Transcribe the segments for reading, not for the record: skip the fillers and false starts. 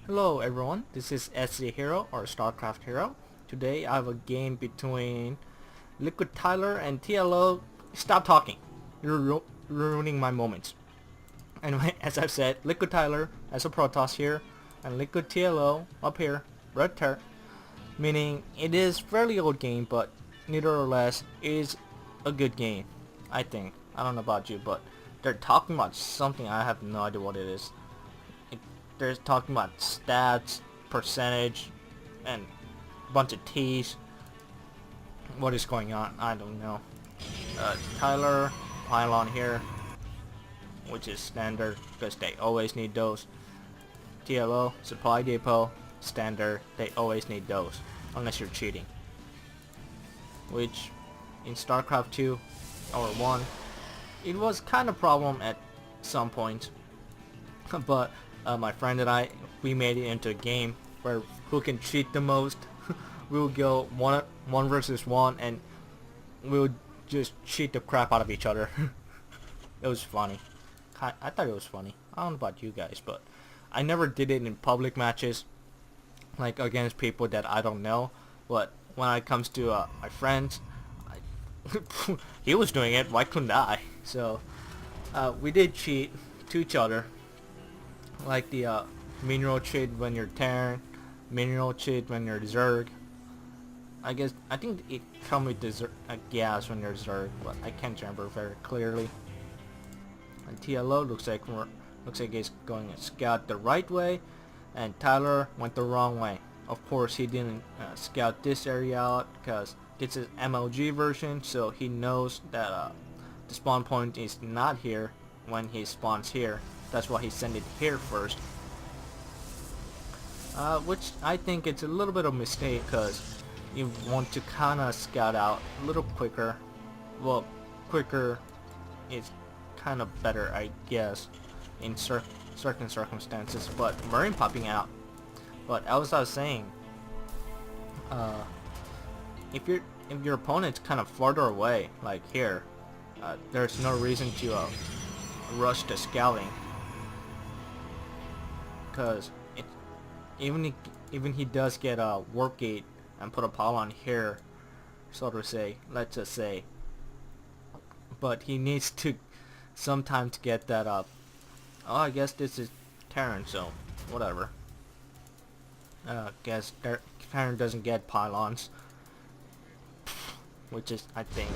Hello everyone, this is SC Hero or StarCraft Hero. Today I have a game between liquidtyler and TLO. Stop talking. You're ruining my moments. Anyway, as I've said, liquidtyler has a Protoss here and liquidtlo up here, red turret, meaning it is fairly old game, but neither or less is a good game, I think. I don't know about you, but they're talking about something I have no idea what it is. They're talking about stats, percentage, and a bunch of T's. What is going on? I don't know. Tyler, pylon here, which is standard because they always need those. TLO, supply depot, standard. They always need those, unless you're cheating. Which, in StarCraft 2 or 1, it was kind of problem at some point, but my friend and I, we made it into a game where who can cheat the most. We'll go one versus one, and we'll just cheat the crap out of each other. It was funny. I thought it was funny. I don't know about you guys, but I never did it in public matches, like against people that I don't know. But when it comes to my friends, he was doing it. Why couldn't I? So we did cheat to each other. Like the mineral cheat when you're Terran, mineral cheat when you're Zerg. I think it comes with the gas when you're Zerg, but I can't remember very clearly. And TLO looks like it's going to scout the right way, and Tyler went the wrong way. Of course, he didn't scout this area out because this is MLG version, so he knows that the spawn point is not here when he spawns here. That's why he sent it here first. Which I think it's a little bit of a mistake because you want to kind of scout out a little quicker. Well, quicker is kind of better, I guess, in certain circumstances. But Marine popping out. But as I was saying, if your opponent's kind of farther away, like here, there's no reason to rush the scouting. Because even he does get a warp gate and put a pylon here, so to say, let's just say, but he needs to sometime to get that up. Oh, I guess this is Terran, so whatever. Guess Terran doesn't get pylons, which is, I think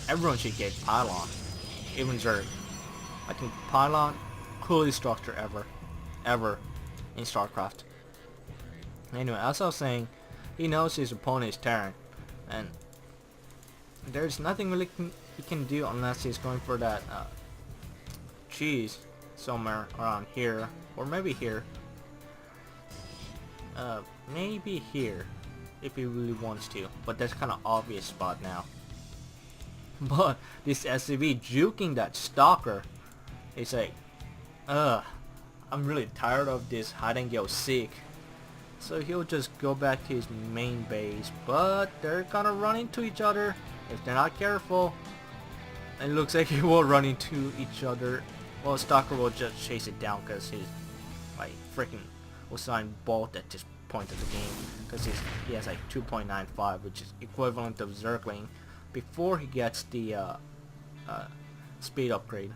everyone should get pylon, even Zerg. I think pylon, coolest structure ever in StarCraft. Anyway, as I was saying, he knows his opponent is Terran, and there's nothing really he can do unless he's going for that cheese somewhere around here, or maybe here. Maybe here, if he really wants to, but that's kind of obvious spot now. But this SCV juking that stalker, it's like, I'm really tired of this hide and go seek. So he'll just go back to his main base, but they're gonna run into each other if they're not careful. It looks like he will run into each other. Well, Stalker will just chase it down because he's like freaking Usain Bolt at this point of the game, because he has like 2.95, which is equivalent of Zergling before he gets the speed upgrade.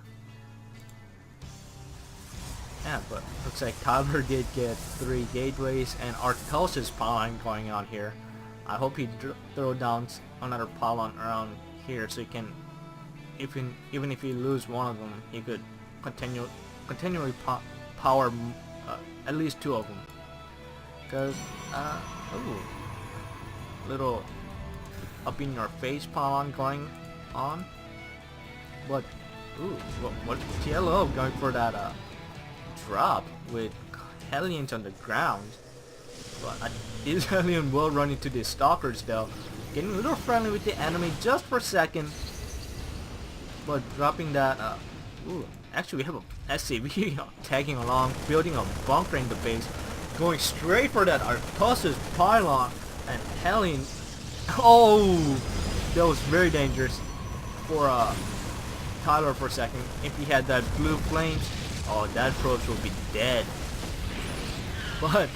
Yeah, but looks like Tyler did get 3 gateways and Arctos' pylon going on here. I hope he throw down another pylon around here so he can, even if he lose one of them, he could continually power at least 2 of them. Cause little up in your face pylon going on, but what TLO going for that drop with Hellions on the ground. But this Hellion will run into the stalkers though, getting a little friendly with the enemy just for a second, but dropping that actually we have a SCV tagging along, building a bunker in the base, going straight for that Arctos' pylon, and Hellion. Oh, that was very dangerous for Tyler for a second. If he had that blue flames, oh, that approach will be dead. But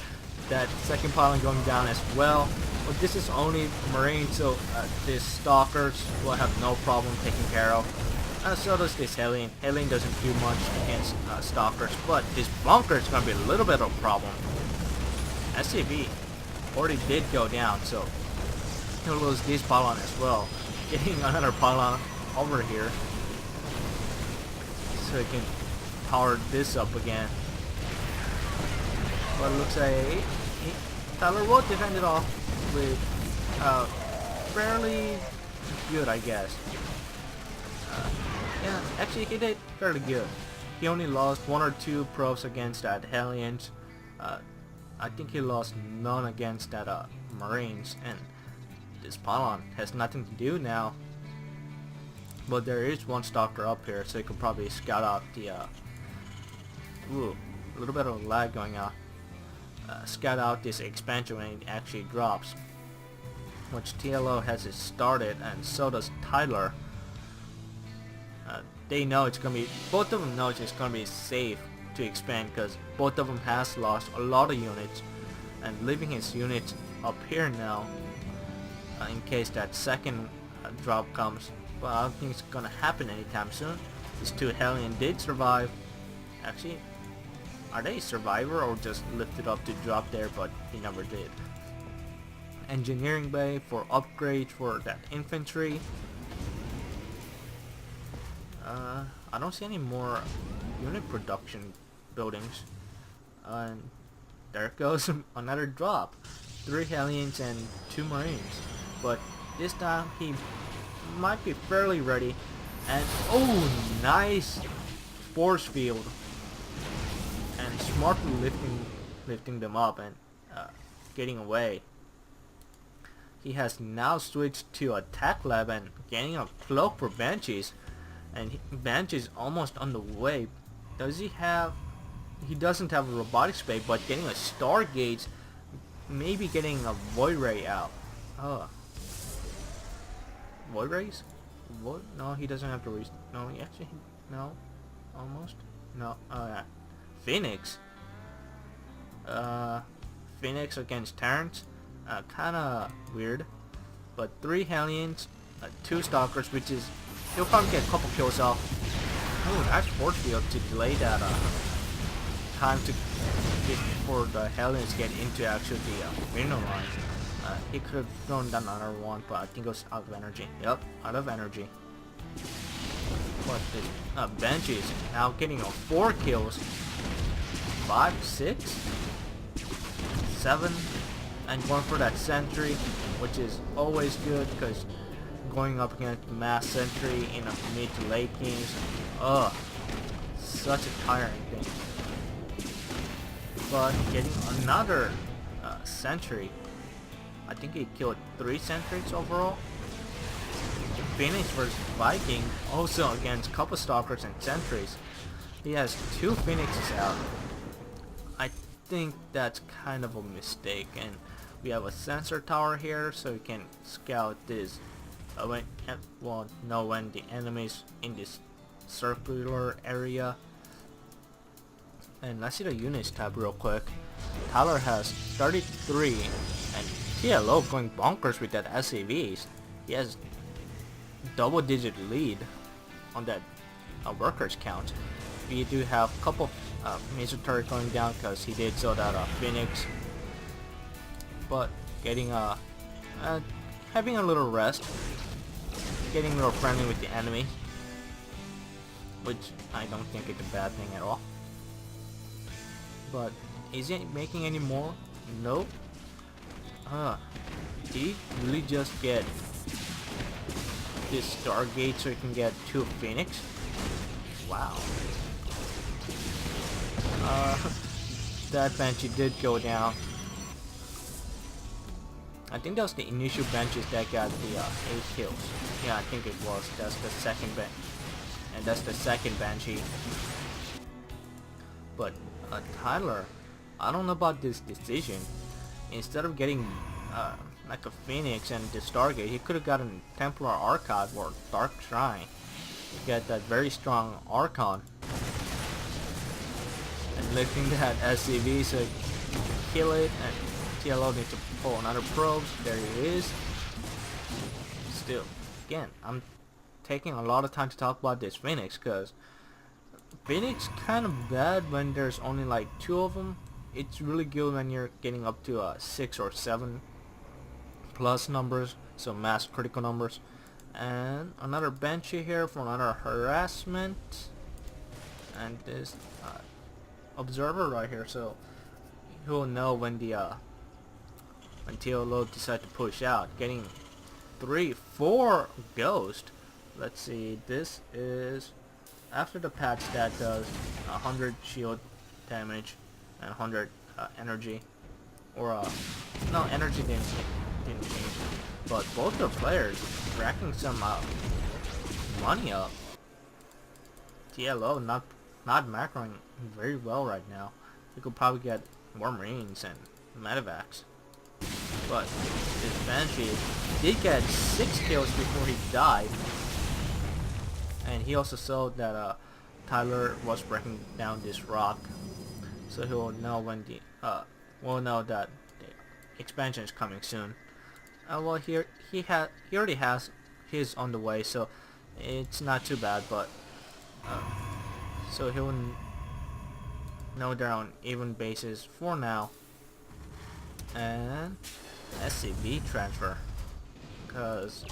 that second pylon going down as well. But this is only Marine, so these Stalkers will have no problem taking care of. So does this Hellion. Hellion doesn't do much against Stalkers, but this Bunker is going to be a little bit of a problem. SCV already did go down, so he'll lose this pylon as well. Getting another pylon over here, so he can power this up again. But it looks like Tyler will defend it off with fairly good, I guess. Yeah, actually he did fairly good. He only lost 1 or 2 probes against that Hellions. I think he lost none against that Marines, and this pylon has nothing to do now. But there is one Stalker up here, so you can probably scout out the ooh, a little bit of lag going on. Scout out this expansion when it actually drops, which TLO has it started, and so does Tyler. They know it's gonna be, both of them know it's gonna be safe to expand because both of them has lost a lot of units, and leaving his units up here now in case that second drop comes. But I don't think it's gonna happen anytime soon. These 2 Hellion did survive. Actually, are they a survivor or just lifted up to drop there, but he never did. Engineering bay for upgrades for that infantry. I don't see any more unit production buildings. And there goes another drop. 3 Hellions and 2 Marines. But this time he might be fairly ready. And oh, nice force field. And smartly lifting them up and getting away. He has now switched to attack lab and getting a cloak for Banshees. And Banshee's almost on the way. Does he have... He doesn't have a robotics bay, but getting a Stargate, maybe getting a Void Ray out. Oh. Void Rays? Void? No, he doesn't have to no, actually, no. Almost? No, yeah. Phoenix. Phoenix against Terrence. Kinda weird. But 3 Hellions, 2 Stalkers, which is... He'll probably get a couple kills off. Oh, nice force field to delay that time to get for the Hellions get into actually the winner line. He could have thrown down another one, but I think it was out of energy. Yep, out of energy. But the Banshee is now getting 4 kills. 5, 6, 7, and going for that sentry, which is always good because going up against mass sentry in a mid to late games, such a tiring thing. But getting another sentry, I think he killed 3 sentries overall. Phoenix versus Viking, also against couple Stalkers and sentries. He has 2 Phoenixes out. I think that's kind of a mistake, and we have a sensor tower here so we can scout this. Know when the enemies in this circular area. And let's see the units tab real quick. Tyler has 33, and TLO going bonkers with that SCVs. He has double-digit lead on that workers count. We do have a couple missile turret going down because he did so that Phoenix, but getting having a little rest, getting a little friendly with the enemy, which I don't think is a bad thing at all. But is he making any more? Nope. Did he really just get this Stargate so he can get 2 Phoenix? Wow. That Banshee did go down. I think that was the initial Banshees that got the 8 kills. Yeah, I think it was. That's the second and that's the second Banshee. But Tyler, I don't know about this decision. Instead of getting like a Phoenix and the Stargate, he could have gotten Templar Archive or Dark Shrine to get that very strong Archon. And lifting that SCV so kill it, and TLO needs to pull another probe. There he is. Still, again, I'm taking a lot of time to talk about this Phoenix, because Phoenix kind of bad when there's only like 2 of them. It's really good when you're getting up to 6 or 7 plus numbers, so mass critical numbers. And another Banshee here for another harassment, and this observer right here, so he'll know when the when TLO decide to push out. Getting 4 ghost. Let's see, this is after the patch that does 100 shield damage and 100 energy, or no, energy didn't change, but both the players racking some money up. TLO not macroing very well right now. We could probably get more Marines and medevacs, but this Banshee did get 6 kills before he died, and he also saw that Tyler was breaking down this rock, so he'll know when the we'll know that the expansion is coming soon. Well, he already has his on the way, so it's not too bad, but so he'll know they're on even basis for now. And SCB transfer, because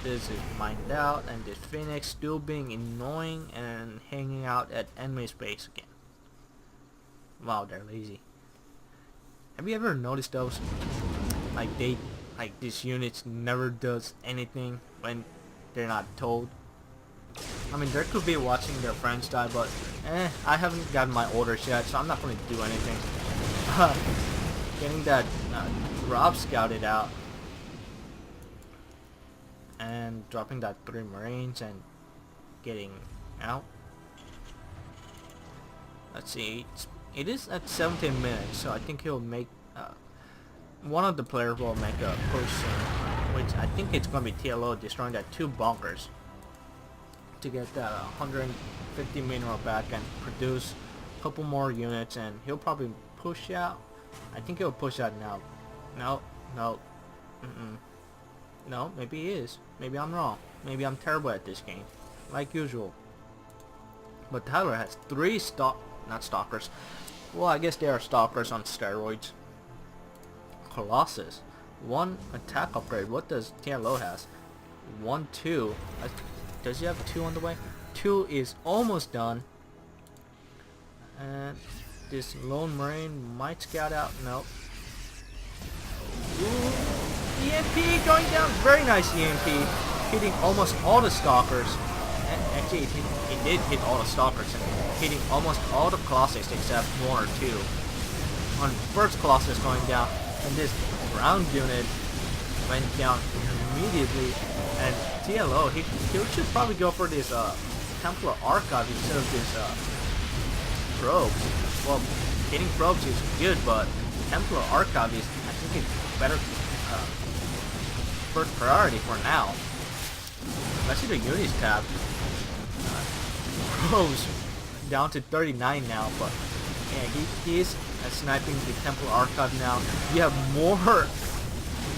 this is mined out, and this Phoenix still being annoying and hanging out at enemy space again. Wow, they're lazy. Have you ever noticed those? Like these units never does anything when they're not told. I mean, they could be watching their friends die, but I haven't gotten my orders yet, so I'm not going to do anything. Getting that drop scouted out, and dropping that 3 Marines and getting out. Let's see, it is at 17 minutes, so I think he'll make one of the players will make a push soon, which I think it's going to be TLO destroying that 2 bunkers to get that 150 mineral back and produce a couple more units, and he'll probably push out. I think he'll push out now. No, no, maybe he is. Maybe I'm wrong. Maybe I'm terrible at this game, like usual. But Tyler has 3 not stalkers. Well, I guess they are stalkers on steroids. Colossus, 1 attack upgrade. What does TLO has? 1, 2. Does he have 2 on the way? 2 is almost done. And this lone Marine might scout out. Nope. Ooh, EMP going down. Very nice EMP, hitting almost all the stalkers. And actually, it did hit all the stalkers and hitting almost all the Colossus except 1 or 2. On first Colossus going down, and this ground unit went down immediately. And TLO, he should probably go for this Templar Archive instead of this probes. Well, getting probes is good, but Templar Archive is, I think, it's better first priority for now. Let's see the units tab. Probes down to 39 now, but yeah, he is sniping the Templar Archive now. You have more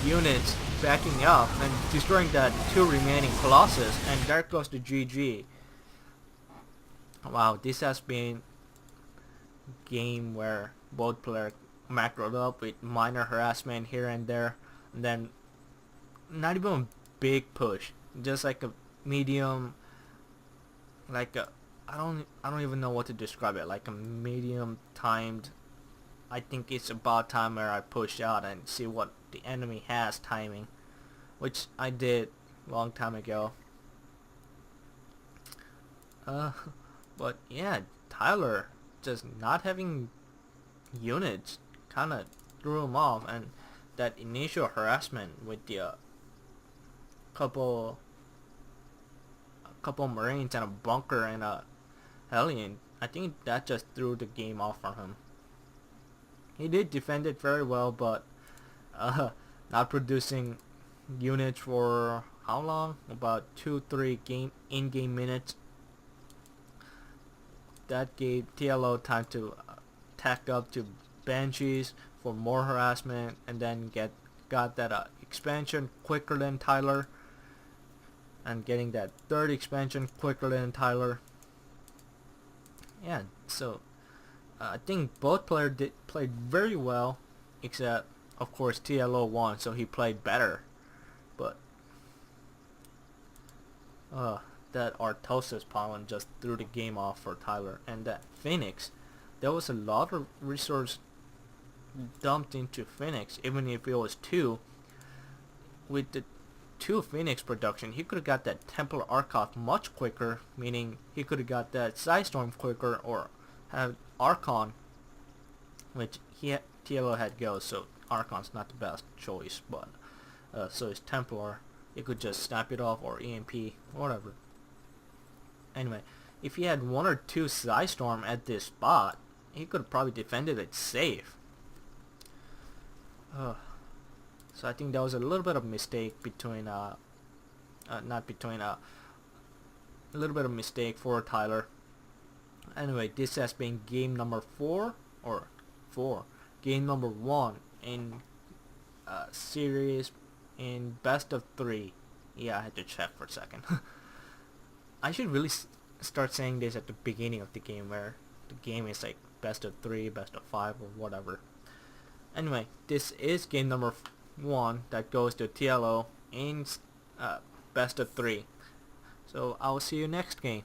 units backing up and destroying that 2 remaining Colossus, and there goes the GG. Wow, this has been a game where both players macroed up with minor harassment here and there, and then not even a big push, just like a medium, like a I don't even know what to describe it, like a medium timed. I think it's about time where I push out and see what the enemy has timing, which I did long time ago. But yeah, Tyler just not having units kind of threw him off, and that initial harassment with the couple Marines and a bunker and a Hellion, I think that just threw the game off for him. He did defend it very well, but not producing units for how long? About 2-3 in-game minutes. That gave TLO time to tack up to Banshees for more harassment, and then got that expansion quicker than Tyler, and getting that third expansion quicker than Tyler. Yeah, so I think both players played very well, except of course TLO won, so he played better. But that Artosis pollen just threw the game off for Tyler, and that Phoenix, there was a lot of resource dumped into Phoenix, even if it was 2. With the 2 Phoenix production, he could have got that Templar Archon much quicker, meaning he could have got that Psystorm quicker, or have Archon, which TLO had Ghost, so Archon's not the best choice, but so is Templar. He could just snap it off, or EMP, whatever. Anyway, if he had 1 or 2 Psystorm at this spot, he could have probably defended it safe. So I think that was a little bit of mistake between a little bit of mistake for Tyler. Anyway, this has been game number 4, game number 1 in series in best of 3. Yeah, I had to check for a second. I should really start saying this at the beginning of the game, where the game is like best of 3, best of 5, or whatever. Anyway, this is game number 1 that goes to TLO in best of 3. So I'll see you next game.